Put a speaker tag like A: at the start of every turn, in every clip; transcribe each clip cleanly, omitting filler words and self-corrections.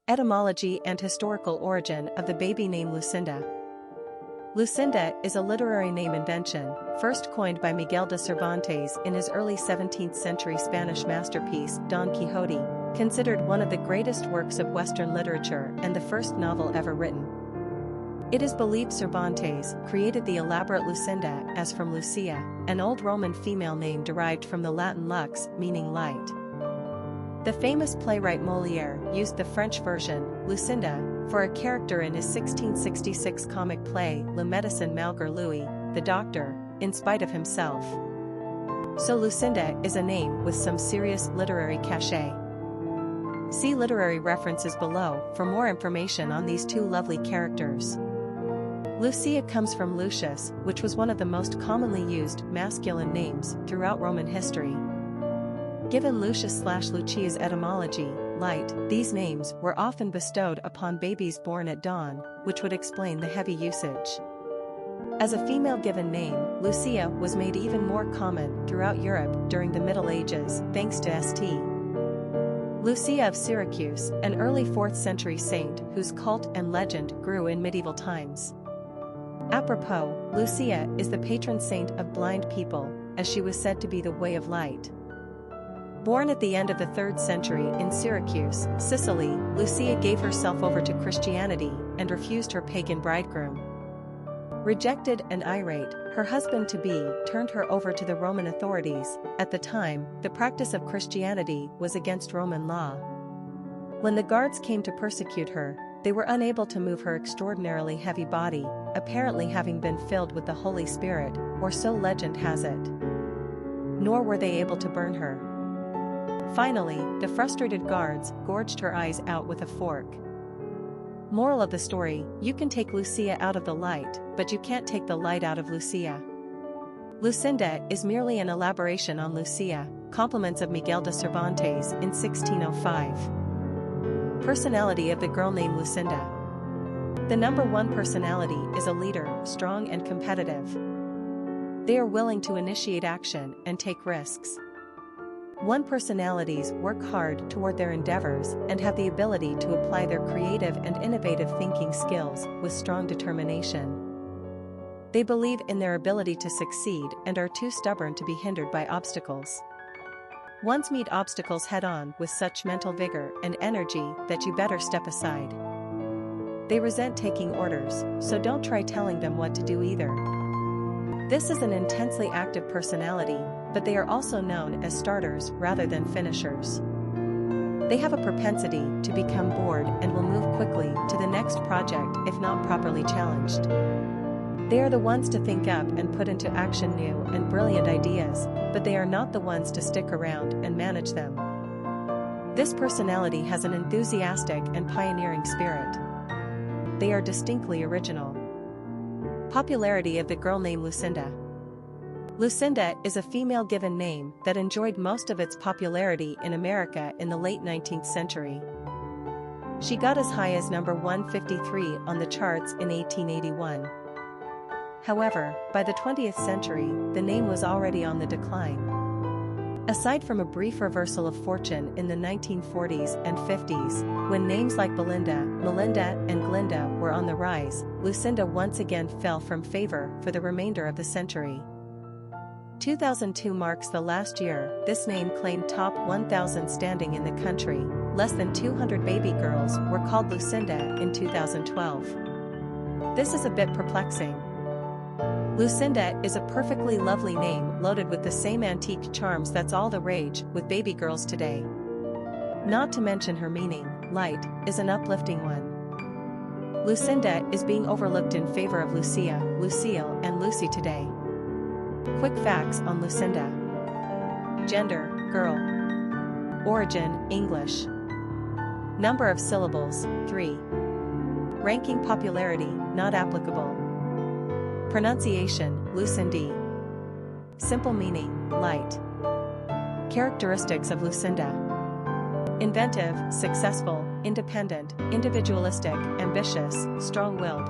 A: Etymology and historical origin of the baby name Lucinda. Lucinda is a literary name invention, first coined by Miguel de Cervantes in his early 17th century Spanish masterpiece Don Quixote, considered one of the greatest works of Western literature and the first novel ever written. It is believed Cervantes created the elaborate Lucinda as from Lucia, an old Roman female name derived from the Latin lux, meaning light. The famous playwright Molière used the French version, Lucinda, for a character in his 1666 comic play Le Médecin malgré lui, the doctor, in spite of himself. So Lucinda is a name with some serious literary cachet. See literary references below for more information on these two lovely characters. Lucia comes from Lucius, which was one of the most commonly used masculine names throughout Roman history. Given Lucius/Lucille's etymology, light, these names were often bestowed upon babies born at dawn, which would explain the heavy usage. As a female given name, Lucia was made even more common throughout Europe during the Middle Ages, thanks to St. Lucia of Syracuse, an early 4th century saint whose cult and legend grew in medieval times. Apropos, Lucia is the patron saint of blind people, as she was said to be the way of light. Born at the end of the 3rd century in Syracuse, Sicily, Lucia gave herself over to Christianity and refused her pagan bridegroom. Rejected and irate, her husband-to-be turned her over to the Roman authorities. At the time, the practice of Christianity was against Roman law. When the guards came to persecute her, they were unable to move her extraordinarily heavy body, apparently having been filled with the Holy Spirit, or so legend has it. Nor were they able to burn her. Finally, the frustrated guards gorged her eyes out with a fork. Moral of the story: you can take Lucia out of the light, but you can't take the light out of Lucia. Lucinda is merely an elaboration on Lucia, compliments of Miguel de Cervantes in 1605. Personality of the girl named Lucinda. The number one personality is a leader, strong and competitive. They are willing to initiate action and take risks. One personalities work hard toward their endeavors and have the ability to apply their creative and innovative thinking skills with strong determination. They believe in their ability to succeed and are too stubborn to be hindered by obstacles. Ones meet obstacles head-on with such mental vigor and energy that you better step aside. They resent taking orders, so don't try telling them what to do either. This is an intensely active personality, but they are also known as starters rather than finishers. They have a propensity to become bored and will move quickly to the next project if not properly challenged. They are the ones to think up and put into action new and brilliant ideas, but they are not the ones to stick around and manage them. This personality has an enthusiastic and pioneering spirit. They are distinctly original. Popularity of the girl named Lucinda. Lucinda is a female given name that enjoyed most of its popularity in America in the late 19th century. She got as high as number 153 on the charts in 1881. However, by the 20th century, the name was already on the decline. Aside from a brief reversal of fortune in the 1940s and 50s, when names like Belinda, Melinda, and Glinda were on the rise, Lucinda once again fell from favor for the remainder of the century. 2002 marks the last year this name claimed top 1,000 standing in the country. Less than 200 baby girls were called Lucinda in 2012. This is a bit perplexing. Lucinda is a perfectly lovely name loaded with the same antique charms that's all the rage with baby girls today. Not to mention her meaning, light, is an uplifting one. Lucinda is being overlooked in favor of Lucia, Lucille, and Lucy today. Quick facts on Lucinda. Gender, girl. Origin, English. Number of syllables, 3. Ranking popularity, not applicable. Pronunciation, Lucindi. Simple meaning, light. Characteristics of Lucinda. Inventive, successful, independent, individualistic, ambitious, strong-willed.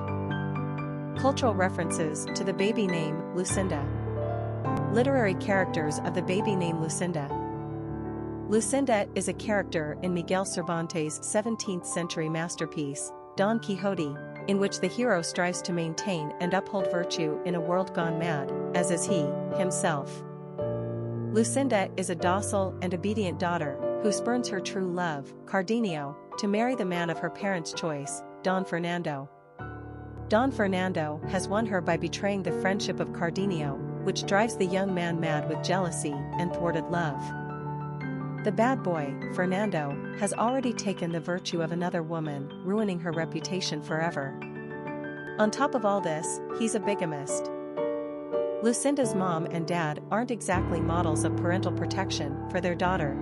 A: Cultural references to the baby name, Lucinda. Literary characters of the baby name Lucinda. Lucinda is a character in Miguel Cervantes' 17th-century masterpiece, Don Quixote, in which the hero strives to maintain and uphold virtue in a world gone mad, as is he, himself. Lucinda is a docile and obedient daughter, who spurns her true love, Cardenio, to marry the man of her parents' choice, Don Fernando. Don Fernando has won her by betraying the friendship of Cardenio, which drives the young man mad with jealousy and thwarted love. The bad boy, Fernando, has already taken the virtue of another woman, ruining her reputation forever. On top of all this, he's a bigamist. Lucinda's mom and dad aren't exactly models of parental protection for their daughter.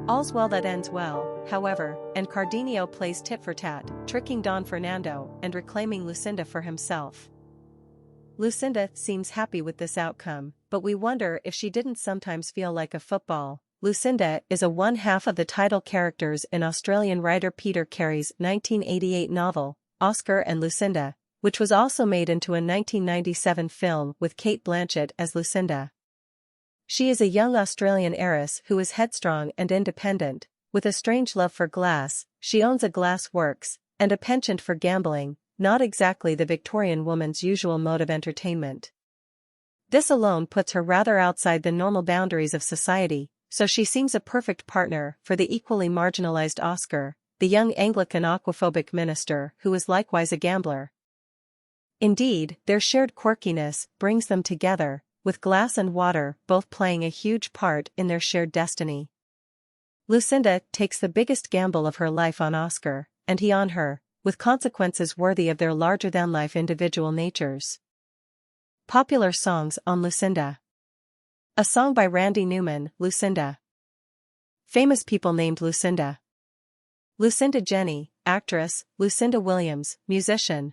A: All's well that ends well, however, and Cardenio plays tit-for-tat, tricking Don Fernando and reclaiming Lucinda for himself. Lucinda seems happy with this outcome, but we wonder if she didn't sometimes feel like a football. Lucinda is one half of the title characters in Australian writer Peter Carey's 1988 novel, Oscar and Lucinda, which was also made into a 1997 film with Cate Blanchett as Lucinda. She is a young Australian heiress who is headstrong and independent, with a strange love for glass. She owns a glass works, and a penchant for gambling, not exactly the Victorian woman's usual mode of entertainment. This alone puts her rather outside the normal boundaries of society, so she seems a perfect partner for the equally marginalized Oscar, the young Anglican aquaphobic minister who is likewise a gambler. Indeed, their shared quirkiness brings them together, with glass and water both playing a huge part in their shared destiny. Lucinda takes the biggest gamble of her life on Oscar, and he on her, with consequences worthy of their larger-than-life individual natures. Popular songs on Lucinda. A song by Randy Newman, Lucinda. Famous people named Lucinda. Lucinda Jenny, actress, Lucinda Williams, musician,